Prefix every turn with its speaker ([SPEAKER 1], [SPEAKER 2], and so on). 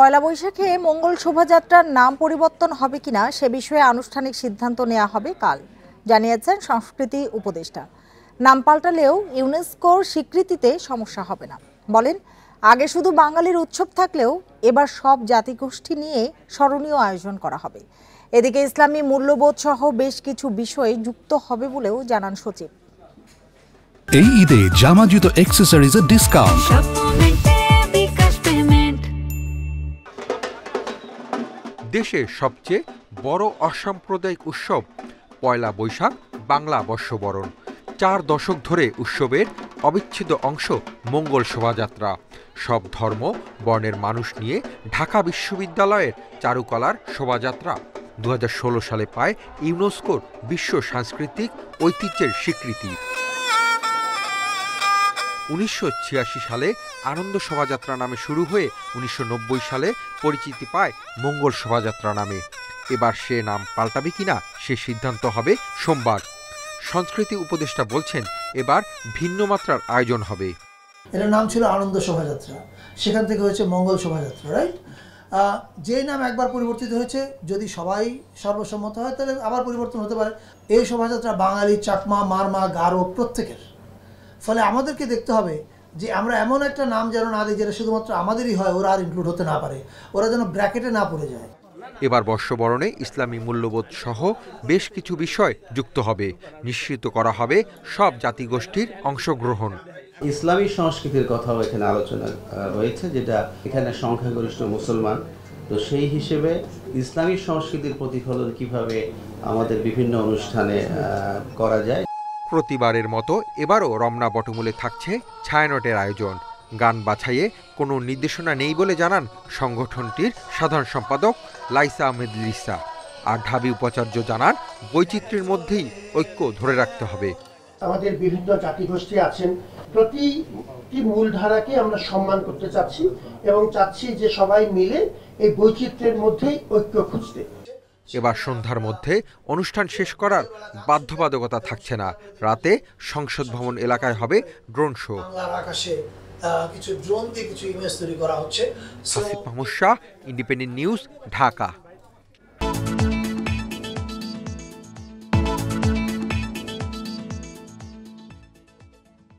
[SPEAKER 1] পয়লা বৈশাখে মঙ্গল শোভাযাত্রার নাম পরিবর্তন হবে কিনা সে বিষয়ে আনুষ্ঠানিক সিদ্ধান্ত নেওয়া হবে কাল, জানিয়েছেন সংস্কৃতি উপদেষ্টা। নাম পাল্টালেও ইউনেস্কোর স্বীকৃতিতে সমস্যা হবে না। বলেন, আগে শুধু বাঙালির উৎসব থাকলেও এবার সব জাতিগোষ্ঠী নিয়ে স্মরণীয় আয়োজন করা হবে। এদিকে ইসলামী মূল্যবোধ সহ বেশ কিছু বিষয় যুক্ত হবে বলেও জানান সচিব।
[SPEAKER 2] এই ঈদে জামা জুতো অ্যাকসেসরিজের ডিসকাউন্ট।
[SPEAKER 3] দেশের সবচেয়ে বড় অসাম্প্রদায়িক উৎসব পয়লা বৈশাখ বাংলা বর্ষবরণ। 4 দশক ধরে উৎসবের অবিচ্ছেদ্য অংশ মঙ্গল শোভাযাত্রা। সব ধর্ম বর্ণের মানুষ নিয়ে ঢাকা বিশ্ববিদ্যালয়ের চারুকলার শোভাযাত্রা 2016 সালে পায় ইউনেস্কোর বিশ্ব সাংস্কৃতিক ঐতিহ্যের স্বীকৃতি। 1986 সালে আনন্দ শোভাযাত্রা নামে শুরু হয়ে 1990 সালে পরিচিতি পায় মঙ্গল শোভাযাত্রা নামে। এবার সে নাম পাল্টাবে কিনা সে সিদ্ধান্ত হবে সোমবার। সংস্কৃতি উপদেষ্টা বলছেন, এবার ভিন্ন মাত্রার আয়োজন হবে।
[SPEAKER 4] এর নাম ছিল আনন্দ শোভাযাত্রা, সেখান থেকে হয়েছে মঙ্গল শোভাযাত্রা, রাইট? যে নাম একবার পরিবর্তিত হয়েছে, যদি সবাই সর্বসম্মত হয় তাহলে আবার পরিবর্তন হতে পারে। এই শোভাযাত্রা বাঙালি, চাকমা, মারমা, গারো প্রত্যেকের। ফলে আমাদেরকে দেখতে হবে যে আমরা এমন একটা নাম যেন না দিই যেটা শুধুমাত্র আমাদেরই হয়, ওরা আর ইনক্লুড হতে না পারে, ওরা যেন ব্র্যাকেটে না পড়ে যায়।
[SPEAKER 3] এবার বর্ষবরণে ইসলামী মূল্যবোধ সহ বেশ কিছু বিষয় যুক্ত হবে। নিশ্চিত করা হবে সব জাতিগোষ্ঠীর অংশগ্রহণ।
[SPEAKER 5] ইসলামী সংস্কৃতির কথাও এখানে আলোচনা রয়েছে, যেটা এখানে সংখ্যাগরিষ্ঠ মুসলমান। তো সেই হিসেবে ইসলামী সংস্কৃতির প্রতিফলন কিভাবে আমাদের বিভিন্ন অনুষ্ঠানে করা যায়।
[SPEAKER 3] প্রতিবারের মতো এবারও রমনা বটমূলে থাকছে ছায়ানটের আয়োজন। গান বাছাইয়ে কোনো নির্দেশনা নেই বলে জানান সংগঠনটির সাধারণ সম্পাদক লাইসা আহমেদ লিসা। আর ঢাবি উপাচার্য জানান, বৈচিত্র্যের মধ্যেই ঐক্য ধরে রাখতে হবে।
[SPEAKER 6] আমাদের বিভিন্ন জাতিগোষ্ঠী আছেন, প্রতিটি মূলধারাকে আমরা সম্মান করতে চাচ্ছি এবং চাচ্ছি যে সবাই মিলে এই বৈচিত্র্যের মধ্যেই ঐক্য খুঁজতে।
[SPEAKER 3] এবার সন্ধ্যার মধ্যে অনুষ্ঠান শেষ করার বাধ্যবাধকতা থাকছে না। রাতে সংসদ ভবন এলাকায় হবে ড্রোন শো।
[SPEAKER 4] আকাশে কিছু ড্রোন দিয়ে কিছু ইমেজ তৈরি করা হচ্ছে।
[SPEAKER 3] Asif Mahmud Shah, independent news, Dhaka.